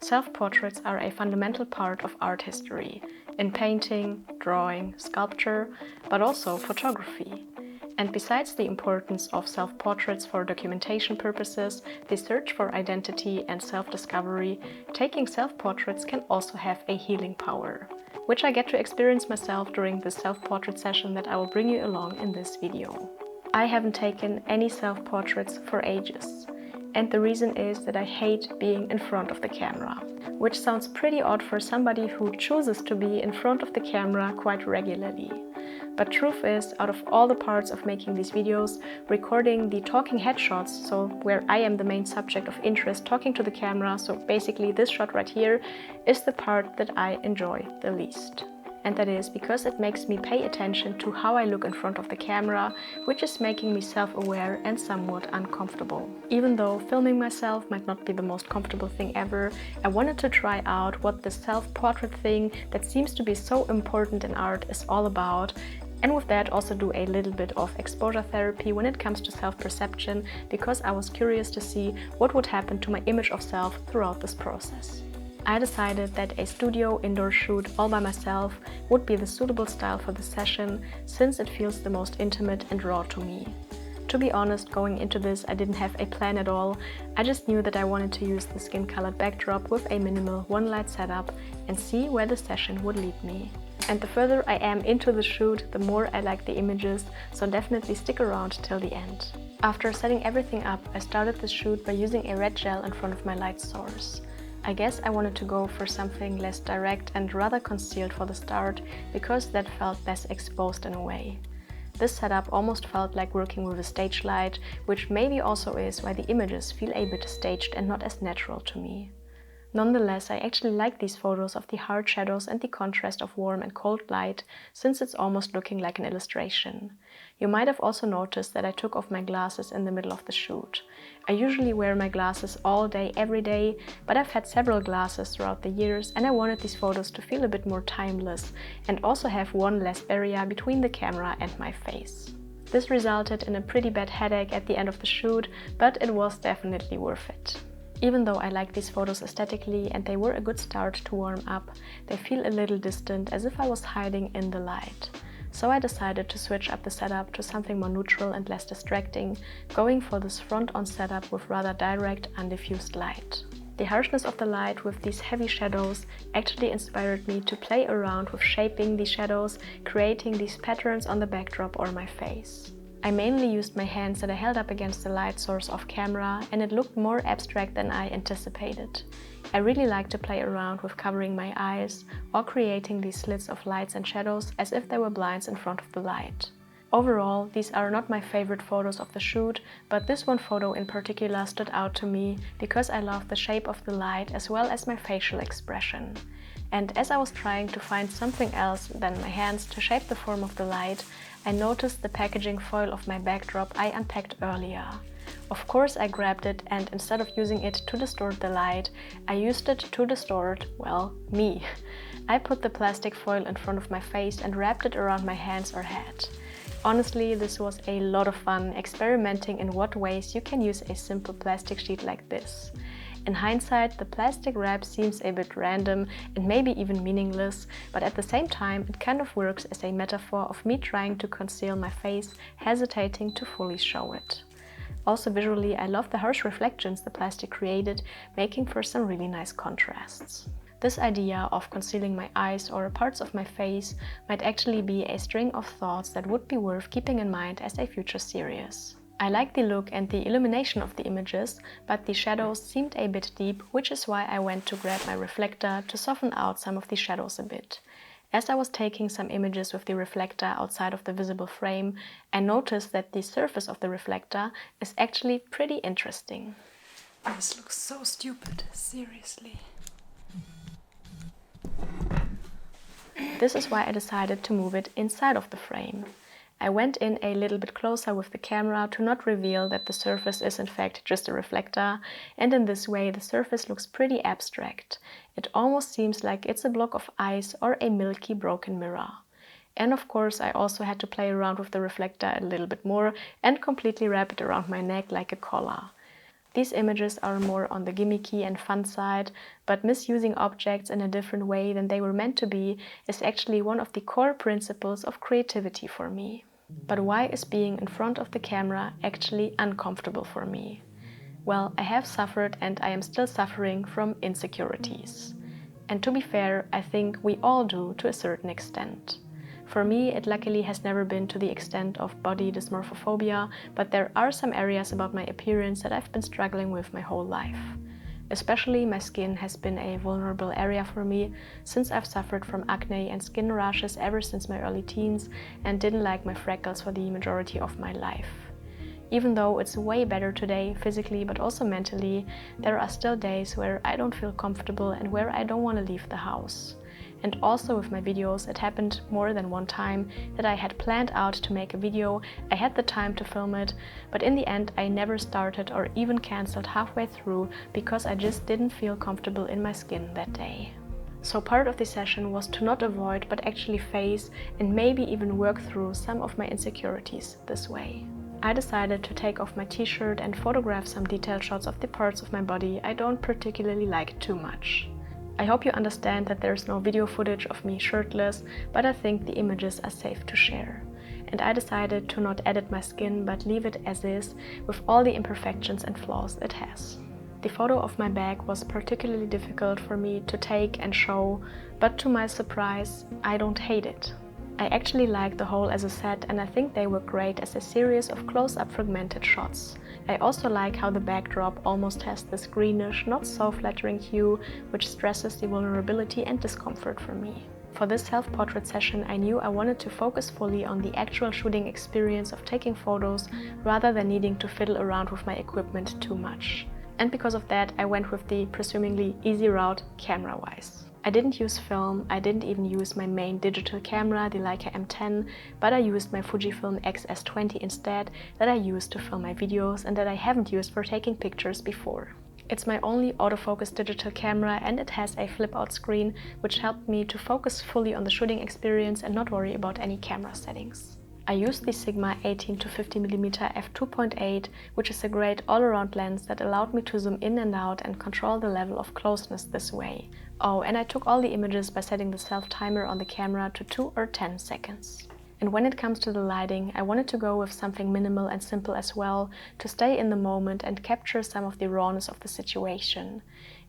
Self-portraits are a fundamental part of art history, in painting, drawing, sculpture, but also photography. And besides the importance of self-portraits for documentation purposes, the search for identity and self-discovery, taking self-portraits can also have a healing power, which I get to experience myself during this self-portrait session that I will bring you along in this video. I haven't taken any self-portraits for ages. And the reason is that I hate being in front of the camera, which sounds pretty odd for somebody who chooses to be in front of the camera quite regularly. But truth is, out of all the parts of making these videos, recording the talking headshots, so where I am the main subject of interest talking to the camera, so basically this shot right here, is the part that I enjoy the least. And that is because it makes me pay attention to how I look in front of the camera, which is making me self-aware and somewhat uncomfortable. Even though filming myself might not be the most comfortable thing ever, I wanted to try out what the self-portrait thing that seems to be so important in art is all about, and with that also do a little bit of exposure therapy when it comes to self-perception, because I was curious to see what would happen to my image of self throughout this process. I decided that a studio indoor shoot all by myself would be the suitable style for the session, since it feels the most intimate and raw to me. To be honest, going into this I didn't have a plan at all. I just knew that I wanted to use the skin-colored backdrop with a minimal one-light setup and see where the session would lead me. And the further I am into the shoot, the more I like the images, so definitely stick around till the end. After setting everything up, I started the shoot by using a red gel in front of my light source. I guess I wanted to go for something less direct and rather concealed for the start, because that felt less exposed in a way. This setup almost felt like working with a stage light, which maybe also is why the images feel a bit staged and not as natural to me. Nonetheless, I actually like these photos of the hard shadows and the contrast of warm and cold light, since it's almost looking like an illustration. You might have also noticed that I took off my glasses in the middle of the shoot. I usually wear my glasses all day, every day, but I've had several glasses throughout the years, and I wanted these photos to feel a bit more timeless and also have one less barrier between the camera and my face. This resulted in a pretty bad headache at the end of the shoot, but it was definitely worth it. Even though I like these photos aesthetically and they were a good start to warm up, they feel a little distant, as if I was hiding in the light. So I decided to switch up the setup to something more neutral and less distracting, going for this front-on setup with rather direct, undiffused light. The harshness of the light with these heavy shadows actually inspired me to play around with shaping these shadows, creating these patterns on the backdrop or my face. I mainly used my hands that I held up against the light source off camera, and it looked more abstract than I anticipated. I really like to play around with covering my eyes or creating these slits of lights and shadows as if they were blinds in front of the light. Overall, these are not my favorite photos of the shoot, but this one photo in particular stood out to me because I love the shape of the light as well as my facial expression. And as I was trying to find something else than my hands to shape the form of the light, I noticed the packaging foil of my backdrop I unpacked earlier. Of course I grabbed it, and instead of using it to distort the light, I used it to distort, well, me. I put the plastic foil in front of my face and wrapped it around my hands or head. Honestly, this was a lot of fun, experimenting in what ways you can use a simple plastic sheet like this. In hindsight, the plastic wrap seems a bit random and maybe even meaningless, but at the same time it kind of works as a metaphor of me trying to conceal my face, hesitating to fully show it. Also visually, I love the harsh reflections the plastic created, making for some really nice contrasts. This idea of concealing my eyes or parts of my face might actually be a string of thoughts that would be worth keeping in mind as a future series. I like the look and the illumination of the images, but the shadows seemed a bit deep, which is why I went to grab my reflector to soften out some of the shadows a bit. As I was taking some images with the reflector outside of the visible frame, I noticed that the surface of the reflector is actually pretty interesting. This looks so stupid, seriously. This is why I decided to move it inside of the frame. I went in a little bit closer with the camera to not reveal that the surface is in fact just a reflector, and in this way the surface looks pretty abstract. It almost seems like it's a block of ice or a milky broken mirror. And of course I also had to play around with the reflector a little bit more and completely wrap it around my neck like a collar. These images are more on the gimmicky and fun side, but misusing objects in a different way than they were meant to be is actually one of the core principles of creativity for me. But why is being in front of the camera actually uncomfortable for me? Well, I have suffered and I am still suffering from insecurities. And to be fair, I think we all do to a certain extent. For me, it luckily has never been to the extent of body dysmorphophobia, but there are some areas about my appearance that I've been struggling with my whole life. Especially my skin has been a vulnerable area for me since I've suffered from acne and skin rashes ever since my early teens and didn't like my freckles for the majority of my life. Even though it's way better today, physically but also mentally, there are still days where I don't feel comfortable and where I don't want to leave the house. And also with my videos, it happened more than one time that I had planned out to make a video, I had the time to film it, but in the end I never started or even cancelled halfway through because I just didn't feel comfortable in my skin that day. So part of the session was to not avoid but actually face and maybe even work through some of my insecurities this way. I decided to take off my t-shirt and photograph some detailed shots of the parts of my body I don't particularly like too much. I hope you understand that there's no video footage of me shirtless, but I think the images are safe to share. And I decided to not edit my skin but leave it as is, with all the imperfections and flaws it has. The photo of my bag was particularly difficult for me to take and show, but to my surprise, I don't hate it. I actually like the whole as a set and I think they were great as a series of close-up fragmented shots. I also like how the backdrop almost has this greenish, not so flattering hue, which stresses the vulnerability and discomfort for me. For this self-portrait session, I knew I wanted to focus fully on the actual shooting experience of taking photos rather than needing to fiddle around with my equipment too much. And because of that, I went with the presumably easy route camera-wise. I didn't use film, I didn't even use my main digital camera, the Leica M10, but I used my Fujifilm X-S20 instead, that I used to film my videos and that I haven't used for taking pictures before. It's my only autofocus digital camera and it has a flip-out screen, which helped me to focus fully on the shooting experience and not worry about any camera settings. I used the Sigma 18-50mm f2.8, which is a great all-around lens that allowed me to zoom in and out and control the level of closeness this way. Oh, and I took all the images by setting the self-timer on the camera to 2 or 10 seconds. And when it comes to the lighting, I wanted to go with something minimal and simple as well, to stay in the moment and capture some of the rawness of the situation.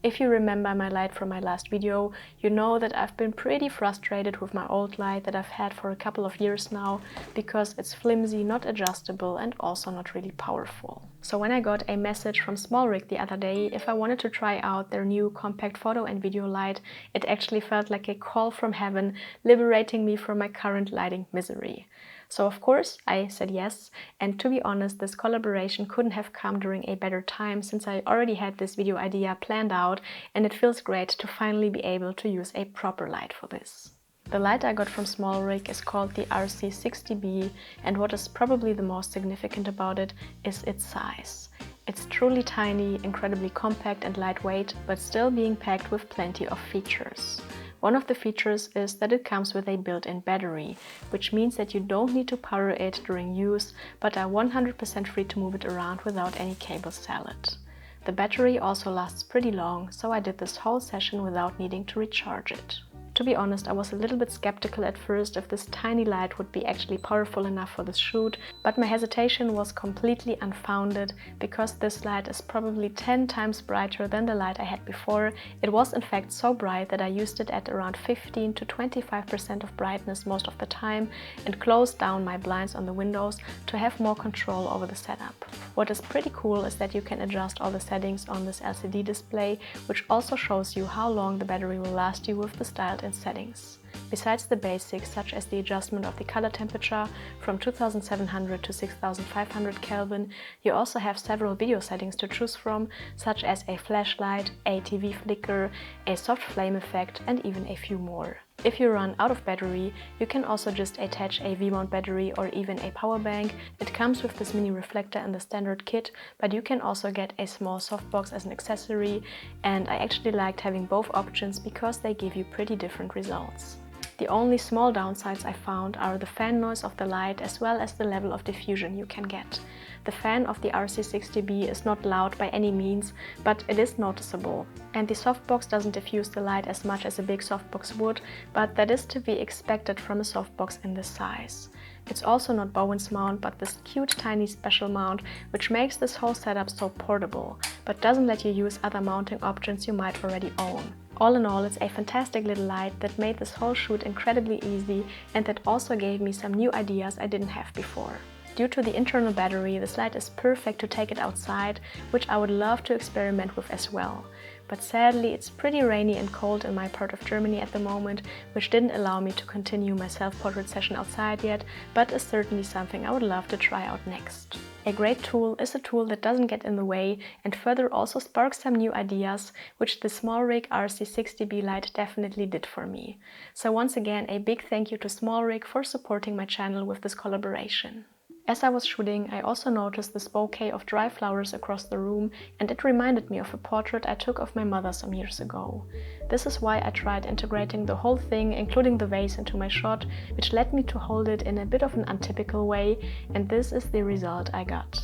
If you remember my light from my last video, you know that I've been pretty frustrated with my old light that I've had for a couple of years now, because it's flimsy, not adjustable and also not really powerful. So when I got a message from SmallRig the other day if I wanted to try out their new compact photo and video light, it actually felt like a call from heaven, liberating me from my current lighting misery. So of course I said yes, and to be honest, this collaboration couldn't have come during a better time since I already had this video idea planned out and it feels great to finally be able to use a proper light for this. The light I got from SmallRig is called the RC60B, and what is probably the most significant about it is its size. It's truly tiny, incredibly compact and lightweight, but still being packed with plenty of features. One of the features is that it comes with a built-in battery, which means that you don't need to power it during use, but are 100% free to move it around without any cable salad. The battery also lasts pretty long, so I did this whole session without needing to recharge it. To be honest, I was a little bit skeptical at first if this tiny light would be actually powerful enough for this shoot, but my hesitation was completely unfounded because this light is probably 10 times brighter than the light I had before. It was in fact so bright that I used it at around 15 to 25% of brightness most of the time and closed down my blinds on the windows to have more control over the setup. What is pretty cool is that you can adjust all the settings on this LCD display, which also shows you how long the battery will last you with the styled in settings. Besides the basics, such as the adjustment of the color temperature from 2700 to 6500 Kelvin, you also have several video settings to choose from, such as a flashlight, a TV flicker, a soft flame effect, and even a few more. If you run out of battery, you can also just attach a V-mount battery or even a power bank. It comes with this mini reflector in the standard kit, but you can also get a small softbox as an accessory, and I actually liked having both options because they give you pretty different results. The only small downsides I found are the fan noise of the light as well as the level of diffusion you can get. The fan of the RC60B is not loud by any means, but it is noticeable. And the softbox doesn't diffuse the light as much as a big softbox would, but that is to be expected from a softbox in this size. It's also not Bowen's mount, but this cute tiny special mount, which makes this whole setup so portable, but doesn't let you use other mounting options you might already own. All in all, it's a fantastic little light that made this whole shoot incredibly easy and that also gave me some new ideas I didn't have before. Due to the internal battery, this light is perfect to take it outside, which I would love to experiment with as well. But sadly, it's pretty rainy and cold in my part of Germany at the moment, which didn't allow me to continue my self-portrait session outside yet, but is certainly something I would love to try out next. A great tool is a tool that doesn't get in the way and further also sparks some new ideas, which the SmallRig RC60B light definitely did for me. So once again, a big thank you to SmallRig for supporting my channel with this collaboration. As I was shooting, I also noticed this bouquet of dry flowers across the room, and it reminded me of a portrait I took of my mother some years ago. This is why I tried integrating the whole thing, including the vase, into my shot, which led me to hold it in a bit of an untypical way, and this is the result I got.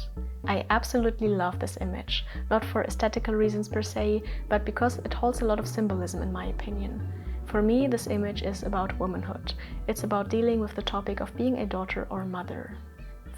I absolutely love this image, not for aesthetical reasons per se, but because it holds a lot of symbolism in my opinion. For me, this image is about womanhood. It's about dealing with the topic of being a daughter or mother.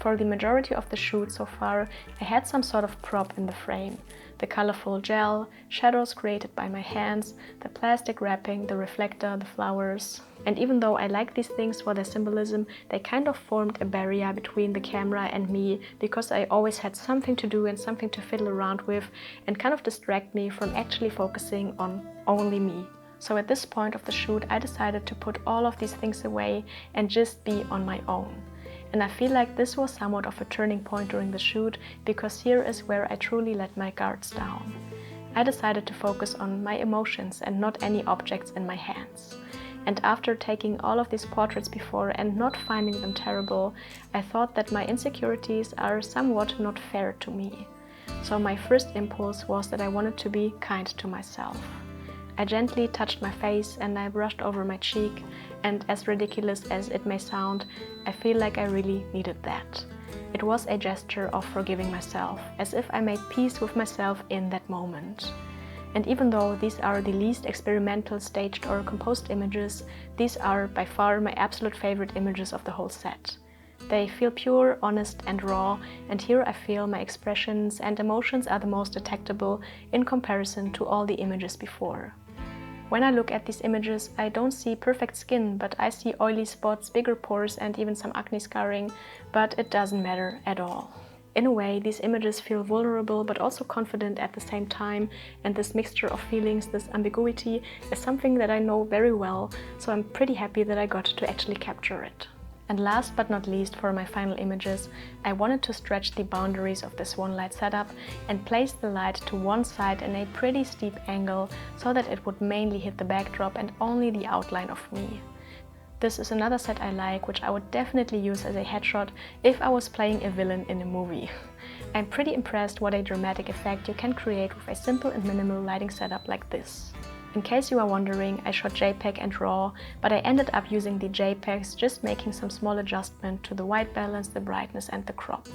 For the majority of the shoot so far, I had some sort of prop in the frame. The colorful gel, shadows created by my hands, the plastic wrapping, the reflector, the flowers. And even though I like these things for their symbolism, they kind of formed a barrier between the camera and me because I always had something to do and something to fiddle around with and kind of distract me from actually focusing on only me. So at this point of the shoot, I decided to put all of these things away and just be on my own. And I feel like this was somewhat of a turning point during the shoot, because here is where I truly let my guards down. I decided to focus on my emotions and not any objects in my hands. And after taking all of these portraits before and not finding them terrible, I thought that my insecurities are somewhat not fair to me. So my first impulse was that I wanted to be kind to myself. I gently touched my face and I brushed over my cheek, and as ridiculous as it may sound, I feel like I really needed that. It was a gesture of forgiving myself, as if I made peace with myself in that moment. And even though these are the least experimental, staged or composed images, these are by far my absolute favorite images of the whole set. They feel pure, honest and raw, and here I feel my expressions and emotions are the most detectable in comparison to all the images before. When I look at these images, I don't see perfect skin, but I see oily spots, bigger pores and even some acne scarring, but it doesn't matter at all. In a way, these images feel vulnerable but also confident at the same time, and this mixture of feelings, this ambiguity, is something that I know very well, so I'm pretty happy that I got to actually capture it. And last but not least, for my final images, I wanted to stretch the boundaries of this one light setup and place the light to one side in a pretty steep angle so that it would mainly hit the backdrop and only the outline of me. This is another set I like, which I would definitely use as a headshot if I was playing a villain in a movie. I'm pretty impressed what a dramatic effect you can create with a simple and minimal lighting setup like this. In case you are wondering, I shot JPEG and RAW, but I ended up using the JPEGs, just making some small adjustment to the white balance, the brightness and the crop.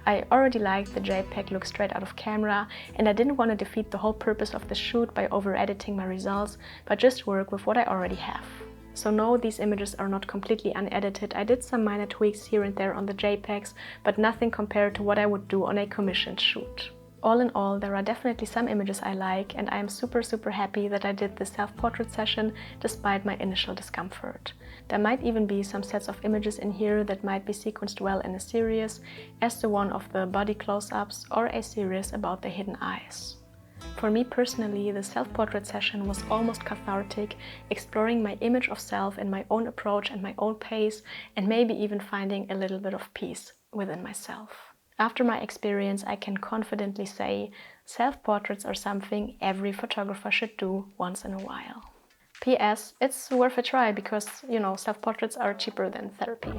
I already liked the JPEG look straight out of camera, and I didn't want to defeat the whole purpose of the shoot by over-editing my results, but just work with what I already have. So no, these images are not completely unedited. I did some minor tweaks here and there on the JPEGs, but nothing compared to what I would do on a commissioned shoot. All in all, there are definitely some images I like, and I am super happy that I did this self-portrait session despite my initial discomfort. There might even be some sets of images in here that might be sequenced well in a series, as the one of the body close-ups or a series about the hidden eyes. For me personally, the self-portrait session was almost cathartic, exploring my image of self in my own approach and my own pace, and maybe even finding a little bit of peace within myself. After my experience, I can confidently say self-portraits are something every photographer should do once in a while. P.S. It's worth a try because, self-portraits are cheaper than therapy.